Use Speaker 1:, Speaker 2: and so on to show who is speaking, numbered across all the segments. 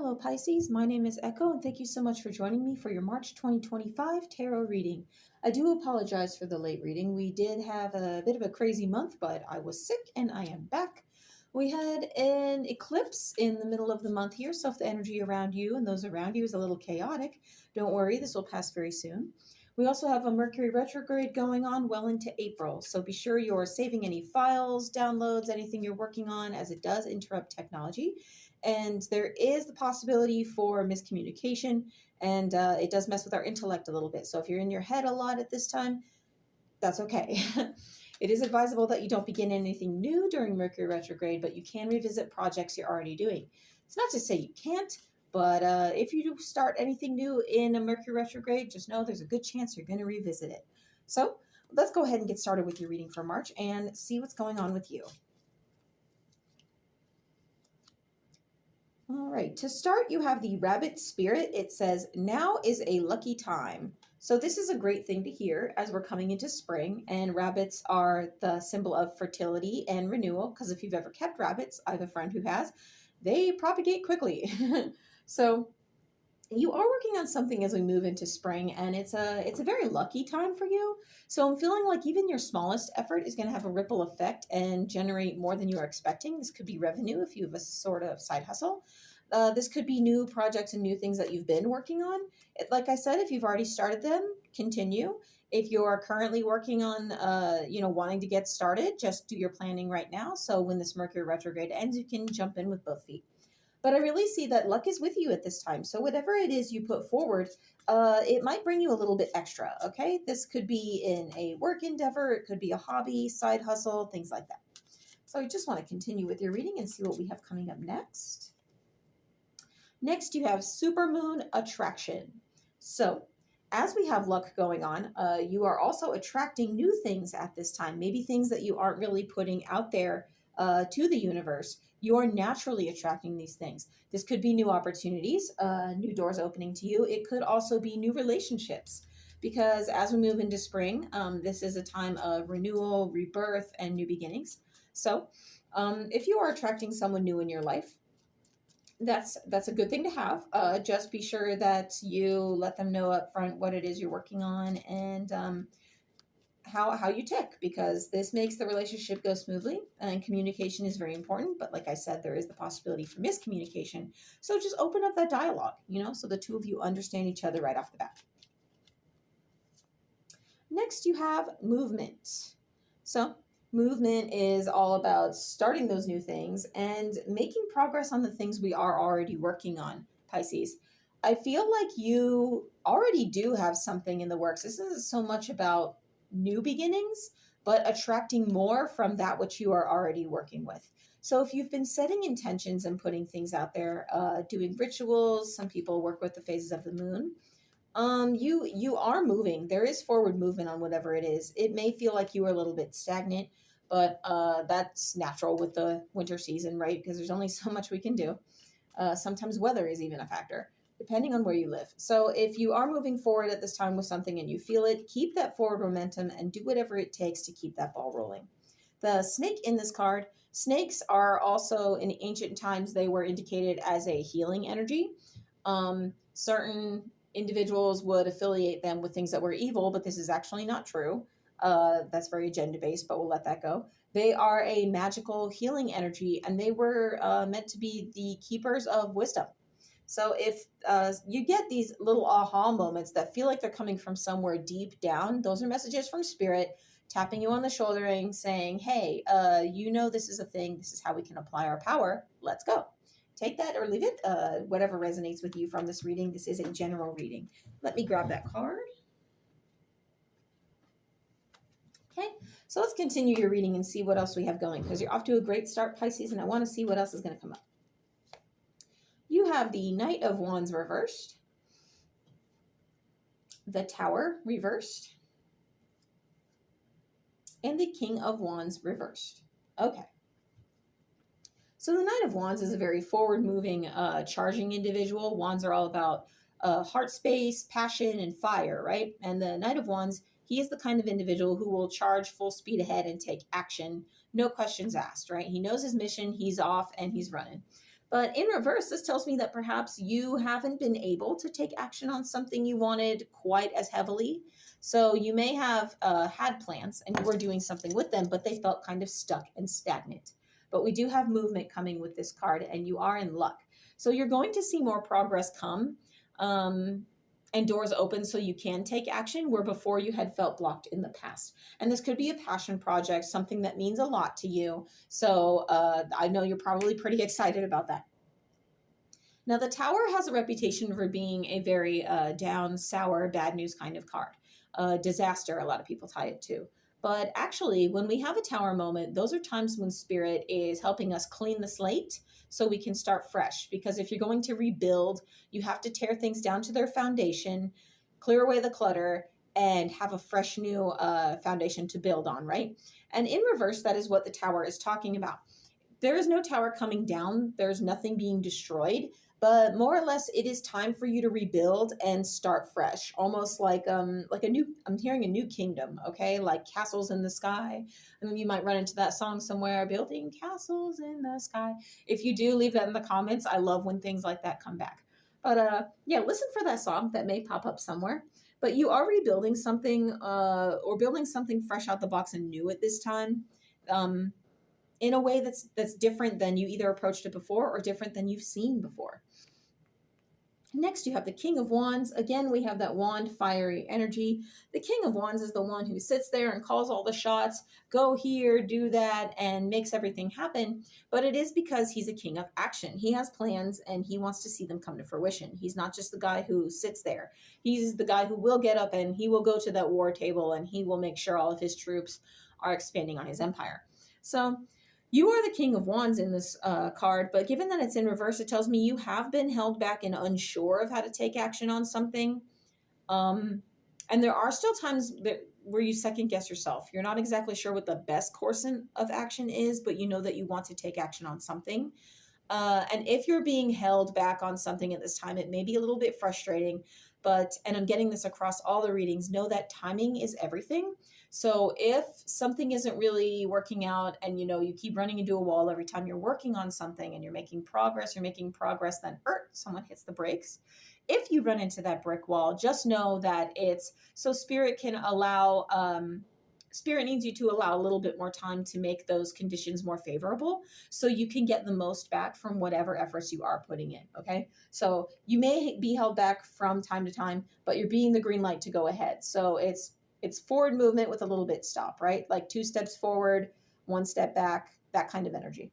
Speaker 1: Hello, Pisces. My name is Echo, and thank you so much for joining me for your March 2025 tarot reading. I do apologize for the late reading. We did have a bit of a crazy month, but I was sick and I am back. We had an eclipse in the middle of the month here, so if the energy around you and those around you is a little chaotic, don't worry, this will pass very soon. We also have a Mercury Retrograde going on well into April, so be sure you're saving any files, downloads, anything you're working on, as it does interrupt technology. And there is the possibility for miscommunication, and it does mess with our intellect a little bit. So if you're in your head a lot at this time, that's okay. It is advisable that you don't begin anything new during Mercury retrograde, but you can revisit projects you're already doing. It's not to say you can't, but if you do start anything new in a Mercury retrograde, just know there's a good chance you're going to revisit it. So let's go ahead and get started with your reading for March and see what's going on with you. All right, to start, you have the rabbit spirit. It says, now is a lucky time. So this is a great thing to hear as we're coming into spring, and rabbits are the symbol of fertility and renewal, because if you've ever kept rabbits, I have a friend who has, they propagate quickly. So you are working on something as we move into spring, and it's a very lucky time for you. So I'm feeling like even your smallest effort is going to have a ripple effect and generate more than you are expecting. This could be revenue if you have a sort of side hustle. This could be new projects and new things that you've been working on. Like I said, if you've already started them, continue. If you're currently working on, wanting to get started, just do your planning right now. So when this Mercury retrograde ends, you can jump in with both feet. But I really see that luck is with you at this time. So whatever it is you put forward, it might bring you a little bit extra, okay? This could be in a work endeavor. It could be a hobby, side hustle, things like that. So I just want to continue with your reading and see what we have coming up next. Next, you have supermoon attraction. So as we have luck going on, you are also attracting new things at this time, maybe things that you aren't really putting out there to the universe. You're naturally attracting these things. This could be new opportunities, new doors opening to you. It could also be new relationships, because as we move into spring, this is a time of renewal, rebirth, and new beginnings. So if you are attracting someone new in your life, that's a good thing to have. Just be sure that you let them know up front what it is you're working on, and how you tick, because this makes the relationship go smoothly, and communication is very important. But like I said, there is the possibility for miscommunication. So just open up that dialogue, so the two of you understand each other right off the bat. Next, you have movement. So movement is all about starting those new things and making progress on the things we are already working on, Pisces. I feel like you already do have something in the works. This isn't so much about new beginnings, but attracting more from that which you are already working with. So if you've been setting intentions and putting things out there, doing rituals, some people work with the phases of the moon, you are moving. There is forward movement on whatever it is. It may feel like you are a little bit stagnant, but that's natural with the winter season, right? Because there's only so much we can do. Sometimes weather is even a factor, depending on where you live. So if you are moving forward at this time with something and you feel it, keep that forward momentum and do whatever it takes to keep that ball rolling. The snake in this card, snakes are also, in ancient times, they were indicated as a healing energy. Certain individuals would affiliate them with things that were evil, but this is actually not true. That's very agenda-based, but we'll let that go. They are a magical healing energy, and they were meant to be the keepers of wisdom. So if you get these little aha moments that feel like they're coming from somewhere deep down, those are messages from spirit tapping you on the shoulder and saying, hey, this is a thing. This is how we can apply our power. Let's go. Take that or leave it, whatever resonates with you from this reading. This is a general reading. Let me grab that card. Okay, so let's continue your reading and see what else we have going, because you're off to a great start, Pisces, and I want to see what else is going to come up. You have the Knight of Wands reversed, the Tower reversed, and the King of Wands reversed. Okay. So the Knight of Wands is a very forward-moving, charging individual. Wands are all about heart space, passion, and fire, right? And the Knight of Wands, he is the kind of individual who will charge full speed ahead and take action, no questions asked, right? He knows his mission, he's off, and he's running. But in reverse, this tells me that perhaps you haven't been able to take action on something you wanted quite as heavily. So you may have had plans and you were doing something with them, but they felt kind of stuck and stagnant. But we do have movement coming with this card, and you are in luck. So you're going to see more progress come, and doors open so you can take action where before you had felt blocked in the past. And this could be a passion project, something that means a lot to you. So I know you're probably pretty excited about that. Now, the Tower has a reputation for being a very down, sour, bad news kind of card. Disaster, a lot of people tie it to. But actually, when we have a Tower moment, those are times when Spirit is helping us clean the slate so we can start fresh. Because if you're going to rebuild, you have to tear things down to their foundation, clear away the clutter, and have a fresh new foundation to build on, right? And in reverse, that is what the Tower is talking about. There is no tower coming down. There's nothing being destroyed, but more or less it is time for you to rebuild and start fresh, almost like a new, I'm hearing a new kingdom, okay? Like castles in the sky. And then you might run into that song somewhere, building castles in the sky. If you do, leave that in the comments. I love when things like that come back. But yeah, listen for that song that may pop up somewhere. But you are rebuilding something or building something fresh out the box and new at this time. In a way that's different than you either approached it before or different than you've seen before. Next, you have the King of Wands. Again, we have that wand, fiery energy. The King of Wands is the one who sits there and calls all the shots, go here, do that, and makes everything happen. But it is because he's a king of action. He has plans and he wants to see them come to fruition. He's not just the guy who sits there. He's the guy who will get up and he will go to that war table and he will make sure all of his troops are expanding on his empire. So you are the King of Wands in this card, but given that it's in reverse, it tells me you have been held back and unsure of how to take action on something. And there are still times where you second guess yourself. You're not exactly sure what the best course of action is, but you know that you want to take action on something. And if you're being held back on something at this time, it may be a little bit frustrating, and I'm getting this across all the readings, know that timing is everything. So if something isn't really working out and you keep running into a wall every time you're working on something and you're making progress, then someone hits the brakes. If you run into that brick wall, just know that it's so Spirit can allow, Spirit needs you to allow a little bit more time to make those conditions more favorable so you can get the most back from whatever efforts you are putting in, okay? So you may be held back from time to time, but you're being the green light to go ahead. So it's forward movement with a little bit stop, right? Like 2 steps forward, 1 step back, that kind of energy.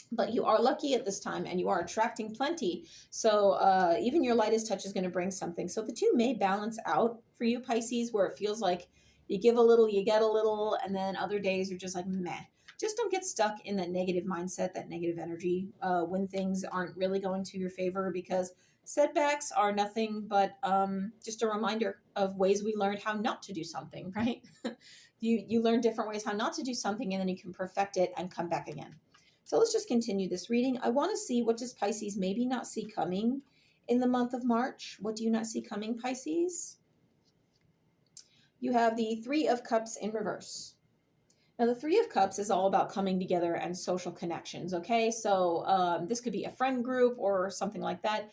Speaker 1: But you are lucky at this time and you are attracting plenty. So even your lightest touch is going to bring something. So the two may balance out for you, Pisces, where it feels like you give a little, you get a little, and then other days you're just like, meh. Just don't get stuck in that negative mindset, that negative energy when things aren't really going to your favor, because setbacks are nothing but just a reminder of ways we learned how not to do something, right? You learn different ways how not to do something, and then you can perfect it and come back again. So let's just continue this reading. I want to see, what does Pisces maybe not see coming in the month of March? What do you not see coming, Pisces? You have the Three of Cups in reverse. Now, the Three of Cups is all about coming together and social connections, okay? So this could be a friend group or something like that,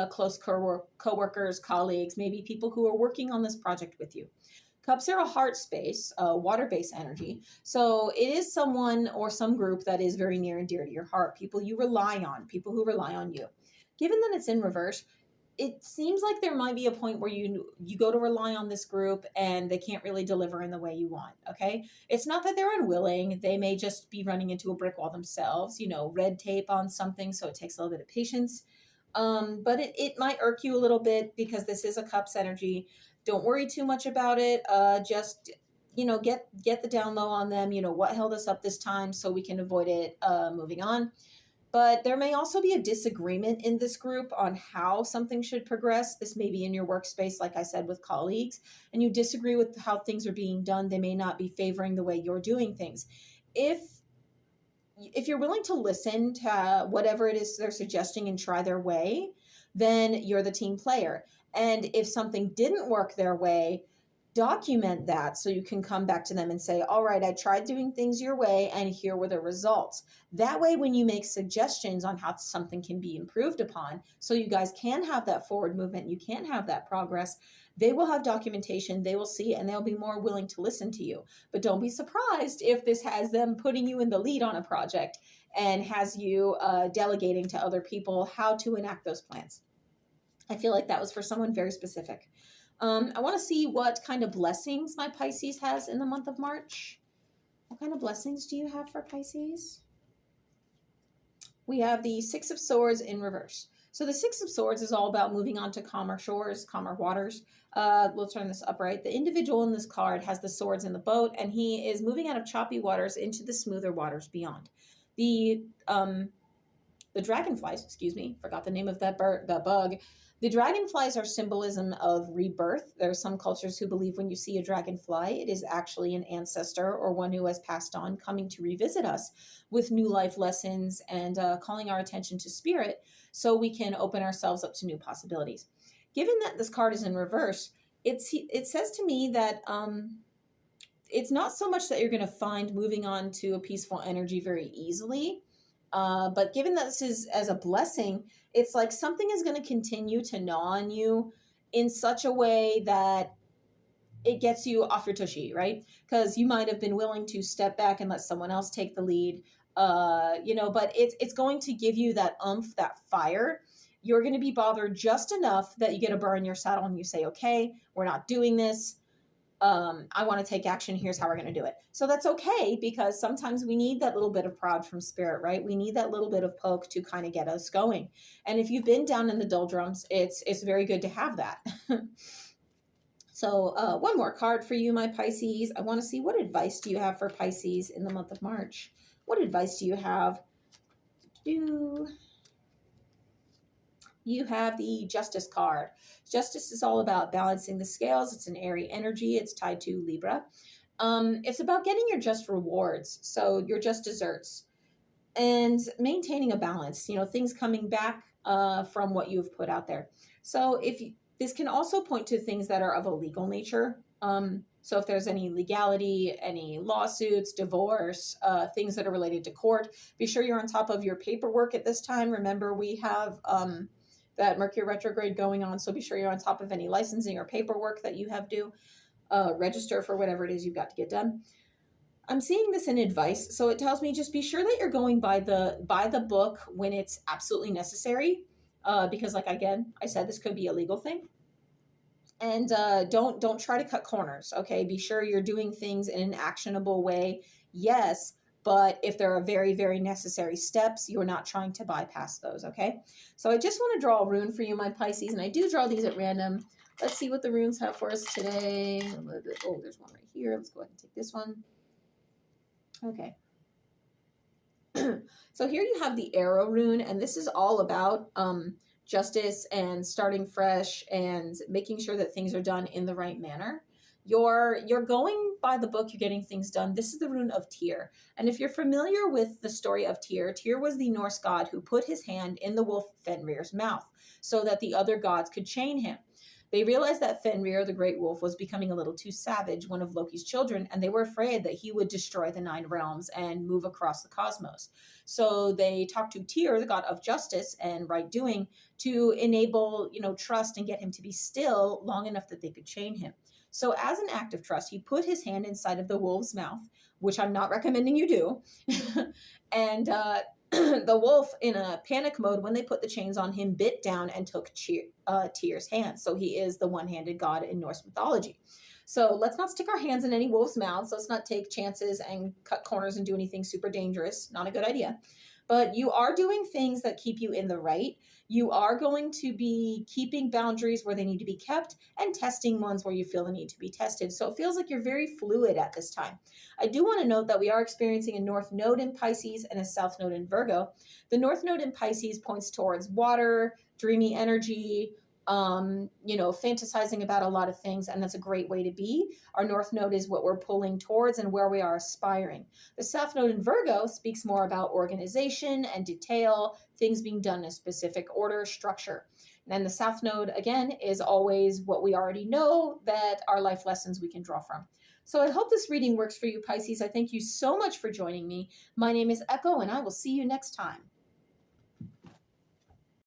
Speaker 1: close co-workers, colleagues, maybe people who are working on this project with you. Cups are a heart space, water-based energy. So it is someone or some group that is very near and dear to your heart, people you rely on, people who rely on you. Given that it's in reverse, it seems like there might be a point where you go to rely on this group and they can't really deliver in the way you want, okay? It's not that they're unwilling. They may just be running into a brick wall themselves, red tape on something, so it takes a little bit of patience. But it might irk you a little bit because this is a Cups energy. Don't worry too much about it. Just, get the down low on them. What held us up this time so we can avoid it moving on. But there may also be a disagreement in this group on how something should progress. This may be in your workspace, like I said, with colleagues, and you disagree with how things are being done. They may not be favoring the way you're doing things. If you're willing to listen to whatever it is they're suggesting and try their way, then you're the team player. And if something didn't work their way, document that so you can come back to them and say, all right, I tried doing things your way and here were the results. That way, when you make suggestions on how something can be improved upon, so you guys can have that forward movement, you can have that progress, they will have documentation, they will see, and they'll be more willing to listen to you. But don't be surprised if this has them putting you in the lead on a project and has you delegating to other people how to enact those plans. I feel like that was for someone very specific. I want to see what kind of blessings my Pisces has in the month of March. What kind of blessings do you have for Pisces? We have the Six of Swords in reverse. So the Six of Swords is all about moving on to calmer shores, calmer waters. We'll turn this upright. The individual in this card has the swords in the boat, and he is moving out of choppy waters into the smoother waters beyond. The dragonflies, excuse me, forgot the name of that bug. The dragonflies are symbolism of rebirth. There are some cultures who believe when you see a dragonfly, it is actually an ancestor or one who has passed on coming to revisit us with new life lessons and calling our attention to spirit so we can open ourselves up to new possibilities. Given that this card is in reverse, it says to me that it's not so much that you're going to find moving on to a peaceful energy very easily, but given that this is as a blessing, it's like something is going to continue to gnaw on you in such a way that it gets you off your tushy, right? Because you might have been willing to step back and let someone else take the lead, but it's going to give you that oomph, that fire. You're going to be bothered just enough that you get a burr in your saddle and you say, okay, we're not doing this. I want to take action. Here's how we're going to do it. So that's okay, because sometimes we need that little bit of prod from spirit, right? We need that little bit of poke to kind of get us going. And if you've been down in the doldrums, it's very good to have that. So one more card for you, my Pisces. I want to see, what advice do you have for Pisces in the month of March? What advice do you have? You have the Justice card. Justice is all about balancing the scales. It's an airy energy. It's tied to Libra. It's about getting your just rewards, so your just desserts, and maintaining a balance, things coming back from what you've put out there. So this can also point to things that are of a legal nature. So if there's any legality, any lawsuits, divorce, things that are related to court, be sure you're on top of your paperwork at this time. Remember, we have that Mercury Retrograde going on, so be sure you're on top of any licensing or paperwork that you have due. Register for whatever it is you've got to get done. I'm seeing this in advice, so it tells me just be sure that you're going by the book when it's absolutely necessary, because again, I said this could be a legal thing. And don't try to cut corners, okay? Be sure you're doing things in an actionable way, yes, but if there are very, very necessary steps, you're not trying to bypass those, okay? So I just want to draw a rune for you, my Pisces, and I do draw these at random. Let's see what the runes have for us today. Oh, there's one right here. Let's go ahead and take this one. Okay. So here you have the arrow rune, and this is all about justice and starting fresh and making sure that things are done in the right manner. You're going by the book, you're getting things done. This is the rune of Tyr. And if you're familiar with the story of Tyr, Tyr was the Norse god who put his hand in the wolf Fenrir's mouth so that the other gods could chain him. They realized that Fenrir, the great wolf, was becoming a little too savage, one of Loki's children, and they were afraid that he would destroy the 9 realms and move across the cosmos. So they talked to Tyr, the god of justice and right doing, to enable, trust and get him to be still long enough that they could chain him. So as an act of trust, he put his hand inside of the wolf's mouth, which I'm not recommending you do. And the wolf, in a panic mode, when they put the chains on him, bit down and took Tyr's hand. So he is the one-handed god in Norse mythology. So let's not stick our hands in any wolf's mouths. Let's not take chances and cut corners and do anything super dangerous. Not a good idea. But you are doing things that keep you in the right. You are going to be keeping boundaries where they need to be kept and testing ones where you feel the need to be tested. So it feels like you're very fluid at this time. I do want to note that we are experiencing a North Node in Pisces and a South Node in Virgo. The North Node in Pisces points towards water, dreamy energy, fantasizing about a lot of things, and that's a great way to be. Our North Node is what we're pulling towards and where we are aspiring. The South Node in Virgo speaks more about organization and detail, things being done in a specific order, structure. And the South Node, again, is always what we already know, that are life lessons we can draw from. So I hope this reading works for you, Pisces. I thank you so much for joining me. My name is Echo, and I will see you next time.